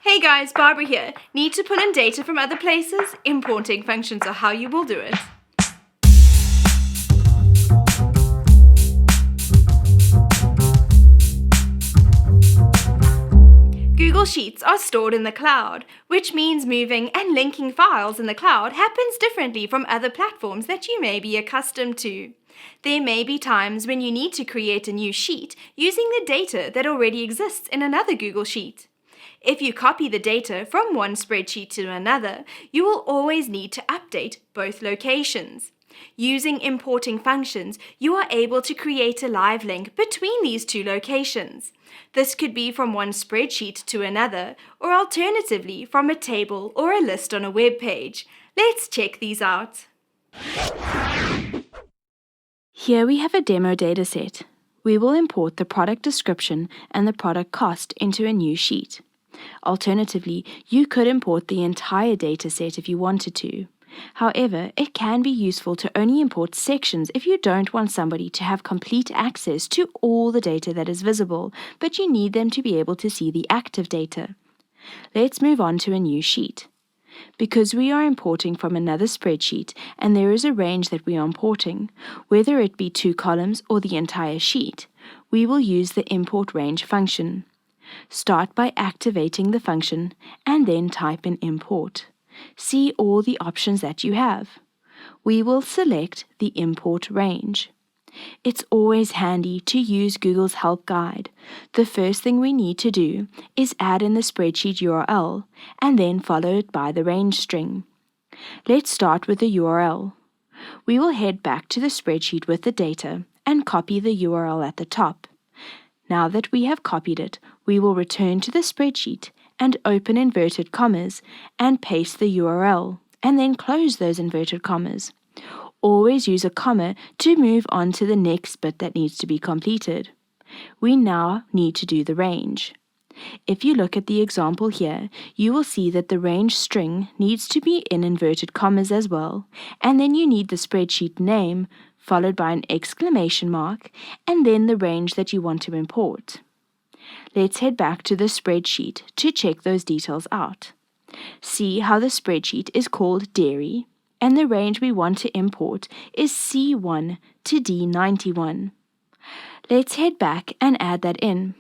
Hey guys, Barbara here. Need to pull in data from other places? Importing functions are how you will do it. Google Sheets are stored in the cloud, which means moving and linking files in the cloud happens differently from other platforms that you may be accustomed to. There may be times when you need to create a new sheet using the data that already exists in another Google Sheet. If you copy the data from one spreadsheet to another, you will always need to update both locations. Using importing functions, you are able to create a live link between these two locations. This could be from one spreadsheet to another, or alternatively from a table or a list on a web page. Let's check these out. Here we have a demo dataset. We will import the product description and the product cost into a new sheet. Alternatively, you could import the entire dataset if you wanted to. However, it can be useful to only import sections if you don't want somebody to have complete access to all the data that is visible, but you need them to be able to see the active data. Let's move on to a new sheet. Because we are importing from another spreadsheet and there is a range that we are importing, whether it be 2 columns or the entire sheet, we will use the import range function. Start by activating the function and then type in import. See all the options that you have. We will select the import range. It's always handy to use Google's help guide. The first thing we need to do is add in the spreadsheet URL and then follow it by the range string. Let's start with the URL. We will head back to the spreadsheet with the data and copy the URL at the top. Now that we have copied it, we will return to the spreadsheet and open inverted commas and paste the URL and then close those inverted commas. Always use a comma to move on to the next bit that needs to be completed. We now need to do the range. If you look at the example here, you will see that the range string needs to be in inverted commas as well, and then you need the spreadsheet name followed by an exclamation mark, and then the range that you want to import. Let's head back to the spreadsheet to check those details out. See how the spreadsheet is called dairy, and the range we want to import is C1 to D91. Let's head back and add that in.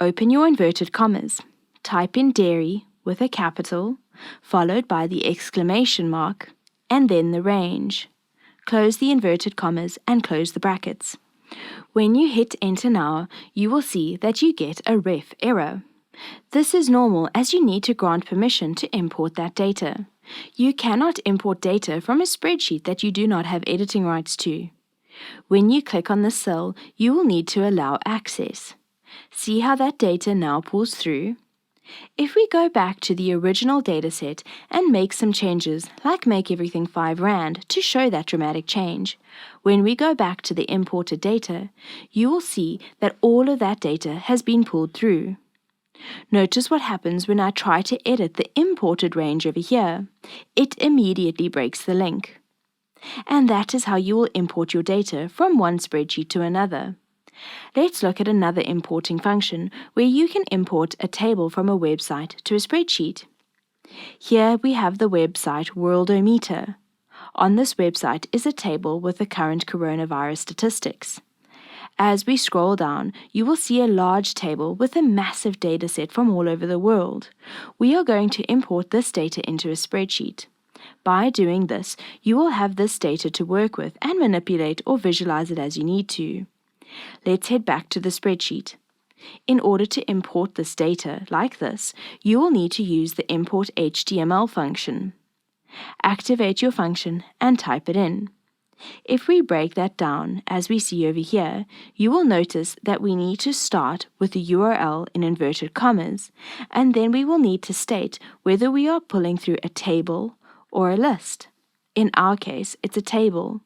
Open your inverted commas. Type in dairy with a capital, followed by the exclamation mark, and then the range. Close the inverted commas and close the brackets. When you hit enter now, you will see that you get a ref error. This is normal as you need to grant permission to import that data. You cannot import data from a spreadsheet that you do not have editing rights to. When you click on the cell, you will need to allow access. See how that data now pulls through? If we go back to the original dataset and make some changes, like make everything 5 Rand to show that dramatic change, when we go back to the imported data, you will see that all of that data has been pulled through. Notice what happens when I try to edit the imported range over here. It immediately breaks the link. And that is how you will import your data from one spreadsheet to another. Let's look at another importing function where you can import a table from a website to a spreadsheet. Here we have the website Worldometer. On this website is a table with the current coronavirus statistics. As we scroll down, you will see a large table with a massive data set from all over the world. We are going to import this data into a spreadsheet. By doing this, you will have this data to work with and manipulate or visualize it as you need to. Let's head back to the spreadsheet. In order to import this data like this, you will need to use the import HTML function. Activate your function and type it in. If we break that down, as we see over here, you will notice that we need to start with the URL in inverted commas, and then we will need to state whether we are pulling through a table or a list. In our case, it's a table.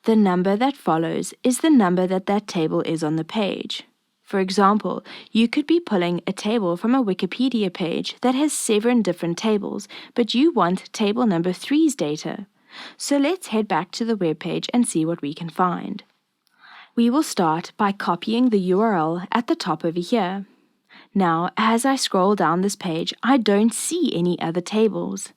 The number that follows is the number that table is on the page. For example, you could be pulling a table from a Wikipedia page that has 7 different tables, but you want table number 3's data. So let's head back to the web page and see what we can find. We will start by copying the URL at the top over here. Now, as I scroll down this page, I don't see any other tables.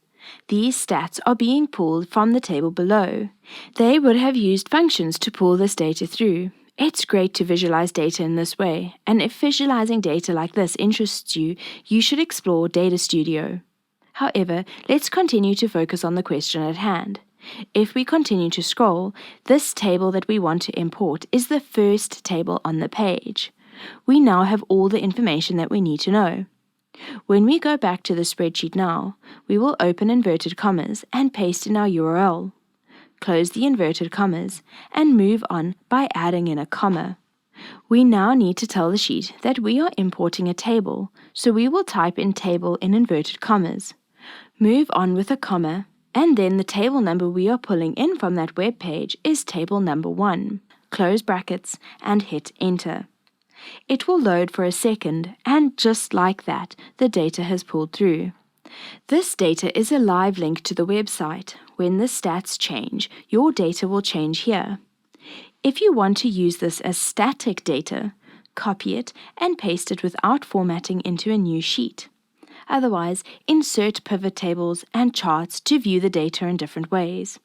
These stats are being pulled from the table below. They would have used functions to pull this data through. It's great to visualize data in this way, and if visualizing data like this interests you, you should explore Data Studio. However, let's continue to focus on the question at hand. If we continue to scroll, this table that we want to import is the first table on the page. We now have all the information that we need to know. When we go back to the spreadsheet now, we will open inverted commas and paste in our URL. Close the inverted commas and move on by adding in a comma. We now need to tell the sheet that we are importing a table, so we will type in table in inverted commas. Move on with a comma, and then the table number we are pulling in from that web page is table number 1. Close brackets and hit enter. It will load for a second, and just like that, the data has pulled through. This data is a live link to the website. When the stats change, your data will change here. If you want to use this as static data, copy it and paste it without formatting into a new sheet. Otherwise, insert pivot tables and charts to view the data in different ways.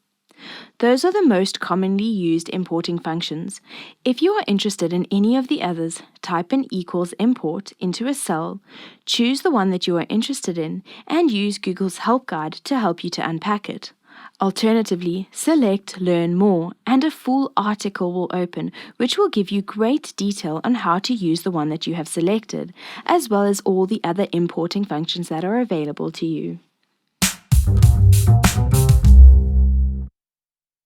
Those are the most commonly used importing functions. If you are interested in any of the others, type in =import into a cell, choose the one that you are interested in, and use Google's help guide to help you to unpack it. Alternatively, select Learn More, and a full article will open, which will give you great detail on how to use the one that you have selected, as well as all the other importing functions that are available to you.